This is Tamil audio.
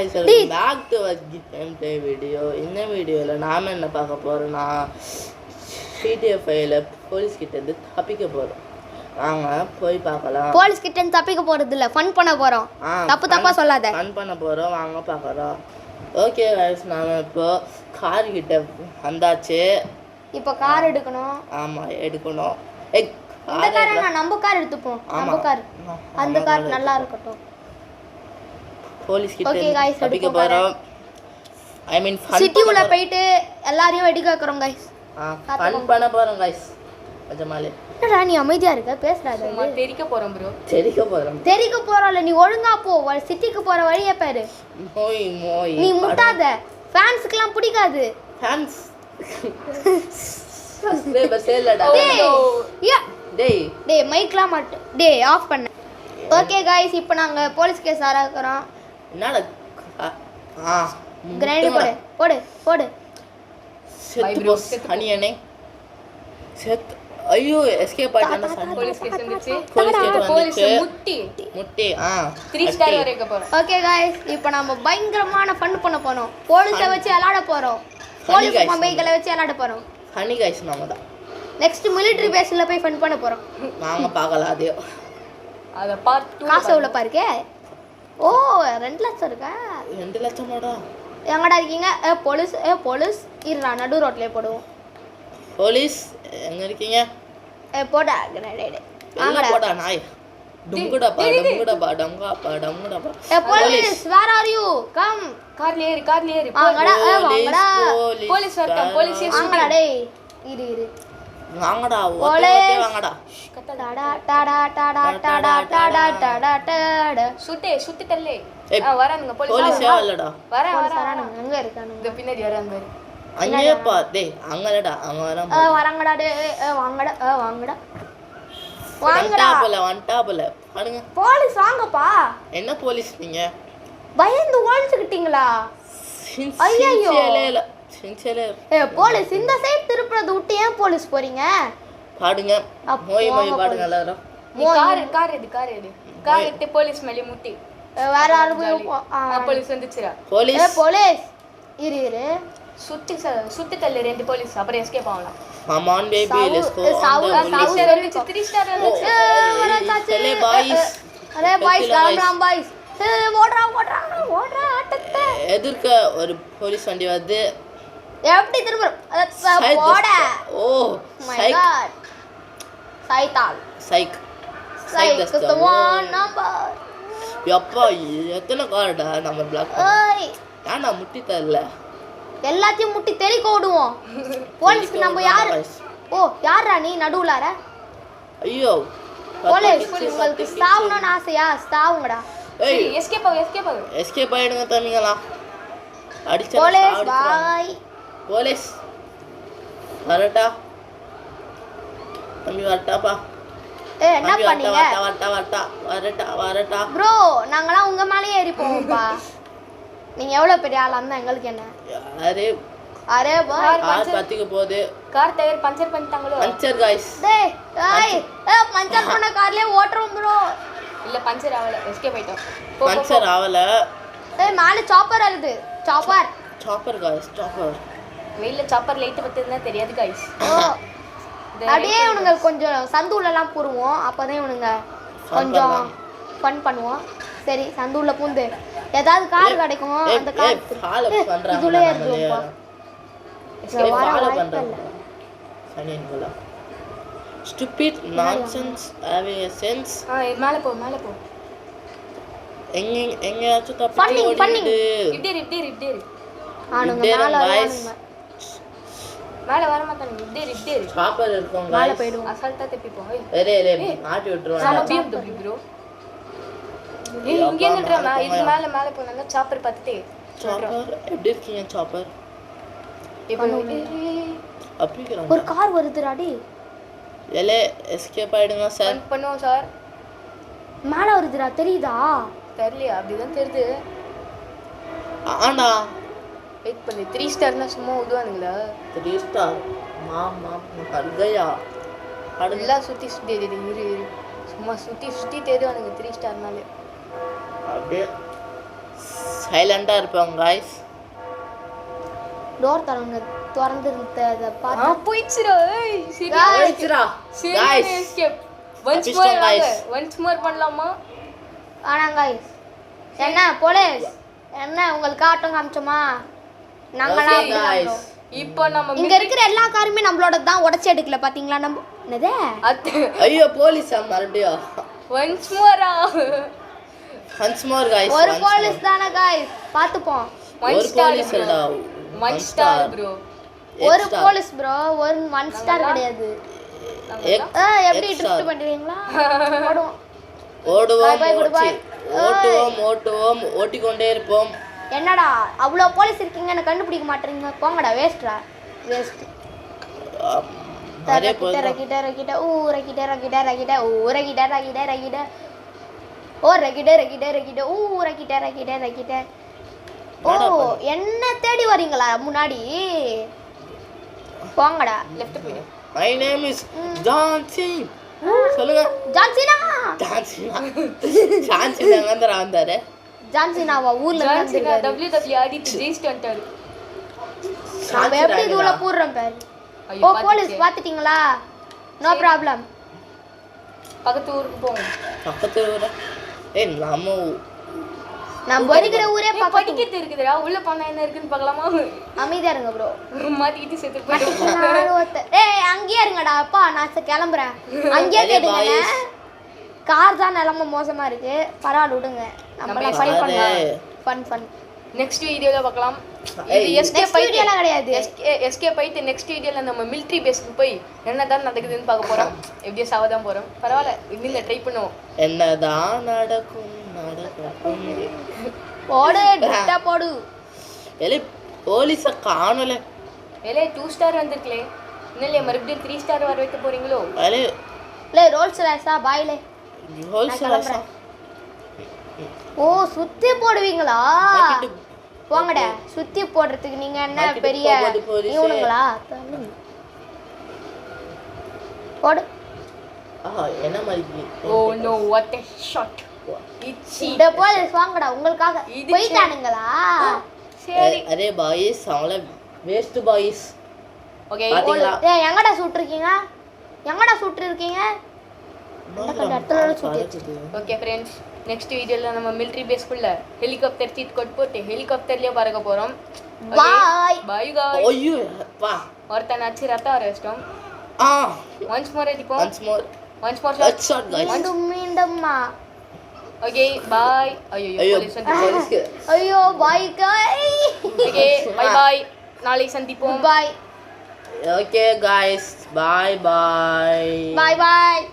guys, back to our gameplay video. இந்த வீடியோல நாம என்ன பார்க்க போறோம்னா GTA5ல போலீஸ் கிட்ட இருந்து தப்பிக்க போறோம். வாங்க போய் பார்க்கலாம். போலீஸ் கிட்ட இருந்து தப்பிக்க போறது இல்ல, ஃபன் பண்ண போறோம். தப்பா சொல்லாத. ஃபன் பண்ண போறோம், வாங்க பார்க்கலாம். ஓகே गाइस, நாம இப்போ கார் கிட்ட வந்தாச்சு. இப்போ கார் எடுக்கணும். ஆமா எடுக்கணும். இந்த காரை நம்ம கார் எடுத்துப்போம். நம்ம கார். அந்த கார் நல்லா இருக்கட்டும். போலீஸ் கிட்ட தப்பிக்க போறோம். ஐ மீன் ஃபன் சிட்டி உள்ள போயிட்டு எல்லாரையும் வெடிக்க வைக்கறோம் गाइस. ஃபன் பண்ண போறோம் गाइस. அஜமாலே என்னடா நீ அமைதியா இருக்க, பேசறாத. சும்மா தெரிக்க போறோம் bro. தெரிக்க போறல, நீ ஒழுங்கா போ. சிட்டிக்கு போற வழியை பாரு. மோய் நீ முட்டாத. ஃபேன்ஸ்க்குலாம் பிடிக்காது. ஃபேன்ஸ் சப்ஸ்கிரைபர் சேலடா. டேய் மைக்லாம் மாட்டு. டேய் ஆஃப் பண்ணு. ஓகே गाइस, இப்போ நாங்க போலீஸ் கேஸ் ஆரம்பிக்கிறோம். என்னடா கிரைண்ட் போடு. செத்து போஸ் ஹனியனே. செத் ஐயோ எஸ்கேப் ஆயிட்டானே. போலீஸ் கேஸ் வந்துச்சு. போலீஸ் முட்டி 3 ஸ்டார் வரைக்கும் போறோம். ஓகே गाइस, இப்போ நாம பயங்கரமான ஃபன் பண்ண போறோம். போலீஸை வச்சு விளையாட போறோம். போலீஸ் மொபைல்களை வச்சு விளையாட போறோம். ஹனி गाइस நாம தான். நெக்ஸ்ட் மிலிட்டரி பேஸ்ல போய் ஃபன் பண்ண போறோம். வாங்க பார்க்கலாம். அத பார்ட் 2 காசு எவ்வளவு பாருங்க. ஓ 2 லட்சம் இருக்கா? 2 லட்சமாடா. எங்கடா இருக்கீங்க? போலீஸ் இருடா, நடு ரோட்லயே போடுவோம். போலீஸ் எங்க இருக்கீங்க? போடா கிரனேட். எங்க போடா நாய். டம்குடா. Police where are you? Come. கார்ல ஏறு. வாங்கடா. போலீஸ் வரட்டும். போலீஸ் வாங்கடா டேய். இரு. வாங்கடா. ஓட்டே வாங்கடா. டாடா. சுட்டு தள்ளே. வரானுங்க போலீஸ் இல்லடா. வரானுங்க. எங்க இருக்கானுங்க? இந்த பின்னாடி வராங்க பாரு. அங்கே பா. டேய் அங்கலடா. அங்க வராங்கடா டேய். வாங்கடா. வந்துட்டா போல. பாருங்க. போலீஸ் வாங்கப்பா. என்ன போலீஸ் நீங்க? பயந்து ஓடிச்சிட்டீங்களா? ஐயோ. போலீஸ் இந்த சைடு திருப்புறது விட்டு ஏன் போலீஸ் போறீங்க? பாடுங்க. மோய் பாடுங்க எல்லாரும். கார் எடு போலீஸ் மேலே முட்டி. வேற ஆளு போலீஸ் வந்துச்சுடா. போலீஸ் இரு. சுட்டு தள்ளு 2 போலீஸ். அப்புறம் எஸ்கேப் ஆகலாம். Come on baby, let's go. 3 star வந்துச்சு. चले boys. Array boys Ram boys. ஓடுறா ஆட்டத்தை. எதிர்க்க ஒரு போலீஸ் வண்டி வருது. எப்படி திரும்ப போட. Oh my god. சைக் the one number. யப்பா எத்தனை கார்டா நம்ம பிளாக் பண்ணி. ஏன்னா முட்டி தரல. எல்லாத்தையும் முட்டி தெளிக்க ஓடுவோம். போலீஸ்க்கு நம்ம யாரு? யாரா நீ நடுவுலார? ஐயோ போலீஸ் உங்களுக்கு சாவணும்னு ஆசையா? சாவுங்கடா. சரி எஸ்கேப் ஆயிடுங்க தம்பிங்களா. அடிச்சா போலீஸ் பாய். போலீஸ் வரட்டா தம்பி வரட்டாப்பா. என்ன பண்ணீங்க? வரட்டா ப்ரோ, நாங்கலாம் உங்க மேலயே ஏறி போவோம்பா. நீங்க எவ்வளவு பெரிய ஆளா இருந்தா எங்களுக்கு என்ன? அரே பாய் பத்திக்கு போகுது. கார் டயர் பஞ்சர் பண்ணிட்டாங்களோ? Puncture guys. டேய் பஞ்சர் பண்ண கார்லயே ஓட்றோம் ப்ரோ. இல்ல பஞ்சர் ஆவல, எஸ்கேப் ஆயிட்டோம். பஞ்சர் ஆவல. மேல சாப்பர் வருது. Chopper guys. வெயில்ல சாப்பர் லைட் பத்தினா தெரியாது गाइस. அப்படியே உனங்க கொஞ்சம் சந்துல எல்லாம் பூருவோம். அப்பதான் உனங்க கொஞ்சம் ஃபன் பண்ணுவோம். சரி சந்துல பூந்து ஏதாவது கார் கிடைக்கும். அந்த கார் ஃபாலோ பண்றாங்க. இதுல ஏறுவோம்ப்பா. ஃபாலோ பண்றாங்க. சனியன் போல. Stupid nonsense having a sense. மேல போ. எங்கயாச்சும் தப்பி ஃபன்னிங். இப்படி ஆனுங்க மேல வர மாட்டானுங்க. இப்படி சாப்பர் இருக்கும் மேல गाइस. போய்டுவோம். அசால்ட்டா தப்பிப்போம். மாட்டி விட்டுருவாங்க. சால BMW bro. இங்க நின்றா. இது மேல போனாங்க. சாப்பர் பார்த்துட்டே. சாப்பர் எப்படி இருக்கீங்க சாப்பர்? இப்போ அப்படிங்கறாங்க. ஒரு கார் வருதுடா டேய். எஸ்கேப் ஆயிடுங்க சார். பண்ணுவோம் சார். மேல வருதுடா, தெரியுதா? தெரியல, அப்படிதான் தெரியுது. ஆனா வெயிட் பண்ணு. 3 ஸ்டார்னா சும்மா உதுவானுங்களா? 3 ஸ்டார் மாமா மர் गया. நல்லா சுத்தி இரு. சும்மா சுத்தி தேடுவானுங்க 3 ஸ்டார்னாலே. அப்படியே சைலண்டா இருப்போம் guys. டோர் திறந்து பார்த்தா போயிடுச்சுடா போயிடுச்சுடா. Guys. எஸ்கேப் ஒன்ஸ் தப்பிச்சிட்டோம் மோர் guys. ஒன்ஸ் மோர் பண்ணலாமா ஆனா guys என்ன போலீஸ் என்ன உங்களுக்கு ஆட்டம் காமிச்சோமா நாங்களாம் Okay, guys. இப்போ நம்ம இங்க இருக்கிற எல்லா காருமே நம்மளோட தான் உடைச்சு எடுக்கல பாத்தீங்களா நம்ம என்னது ஐயோ போலீஸா மறுபடியும் ஒன்ஸ் மோரா once more guys. ஒரு once போலீஸ் more. தானே guys பாத்துப்போம் ஒரு போலீஸ் இல்லடா. ஒன் ஸ்டார் ப்ரோ ஒரு போலீஸ் ப்ரோ ஒரு 1 ஸ்டார் கிடையாது எப்படி X ட்ரிப்ட் star. பண்றீங்களா ஓடுவோம் ஓடுவோம் Bye, bye, goodbye. ஓட்டுவோம் ஓட்டிக்கொண்டே இருப்போம். என்னடா அவ்வளோ போலீஸ் இருக்கீங்க என்ன கண்டுபிடிக்க மாட்டீங்க போங்கடா வேஸ்ட்ரா வேஸ்ட் நிறைய ரக்கிட்ட போதும். ரக்கிட்ட ரக்கிட்ட ஊ ரக்கிட்ட ரக்கிட்ட ரக்கிட்ட ஊ ரக்கிட்ட ரக்கிட்ட ரக்கிட்ட ஓ ரக்கிட்ட ரக்கிட்ட ரக்கிட்ட ஊ ரக்கிட்ட ரக்கிட்ட ரக்கிட்ட ஓ என்ன தேடி வரீங்களா முன்னாடி போங்கடா லெஃப்ட் போய்டு My name is Jansi. சொல்லுங்க. John Cena John Cena. ஜான்சினா எங்கடா வந்தாரு? ஜான்சினாவா ஊர்ல இருந்து ஜான்சினா வந்திருக்காரு. WWE ஆடிட்டு ஜெயிச்சிட்டு வந்துட்டாரு நம்ம எப்படி இதுல போடுறோம் பாரு ஐயோ, ஓ பாத்துச்சே. போலீஸ் பாத்துட்டீங்களா நோ ப்ராப்ளம் பக்கத்து ஊருக்கு போவோம் பக்கத்து ஊரா? நம்ம இருக்கிற ஊரே பக்கத்து படிக்கிறது இருக்குதுடா உள்ள போனா என்ன இருக்குன்னு பார்க்கலாமா அமைதியா இருங்க ப்ரோ மாட்டிக்கிட்டு செத்து போயிடும் ஏய் அங்கேயே இருங்கடா அப்பா நான் கிளம்புறேன் அங்கேயே Hey, கேட்டுங்க boys. கார் தான் நிலம மோசமா இருக்கு பரவாயில்ல விடுங்க நம்மள ஃபன் பண்ணலாம் ஃபன் நெக்ஸ்ட் வீடியோல பார்க்கலாம் ஏய், இது எஸ்கேப் நெக்ஸ்ட் வீடியோல கிடையாது எஸ்கேப் ஆயிட்டு நெக்ஸ்ட் வீடியோல நம்ம மிலிட்டரி பேஸ்க்கு போய் என்னதான் நடக்குதுன்னு பார்க்க போறோம் எப்படியோ சாவதான் போறோம் பரவாயில்ல இன்னும் ட்ரை பண்ணுவோம் என்னதான் நடக்கும். போடு டிட்டா போடு எலே போலீஸ காணல. வேலையே 2 ஸ்டார் வந்திருக்கலே இன்னும் மறுபடியும் 3 ஸ்டார் வர வைக்க போறீங்களோ அலே லே ரோல்ஸ் ராய்ஸா பாய்லே ஹோல்சேலா. ஓ சுத்தி போடுவீங்களா போங்கடா சுத்தி போடுறதுக்கு நீங்க என்ன பாக்கெட்டு பெரிய போகுது போலீஸே. இவனுங்களா போடு என்ன மாதிரி? Oh no what a shot it's இந்த போலீஸ் வாங்கடா உங்களுக்காக இது போயிட்டானுங்களா சரி அரே பாய்ஸ் அவங்கள வேஸ்ட் பாய்ஸ். ஓகே பாத்தீங்களா? ஏய் எங்கடா சுட்டுருக்கீங்க எங்கடா சுட்டுருக்கீங்க இடத்துல சுட்டு ஓகே ஃப்ரெண்ட்ஸ் நெக்ஸ்ட் வீடியோல நம்ம மிலிட்டரி பேஸ்க்குள்ள ஹெலிகாப்டர் சீட் கொட் போட்டு ஹெலிகாப்டர்லயே பறக்க போறோம் பாய் பை காய் ஐயோ பா. ஒருத்தன் அச்சு ரத்தம் வர வச்சிட்டோம் ஆ ஒன்ஸ் மோர் அடிப்போம் once more. Once more Let's shot guys. மீண்டும் மீண்டும்மா ஓகே பாய் ஐயோ ஐயோ போலீஸ் வந்து போலீஸ்க்கு. ஐயோ பாய் காய் ஓகே பை பாய் நாளைக்கு சந்திப்போம் பாய் Okay guys, bye bye. பாய் பாய்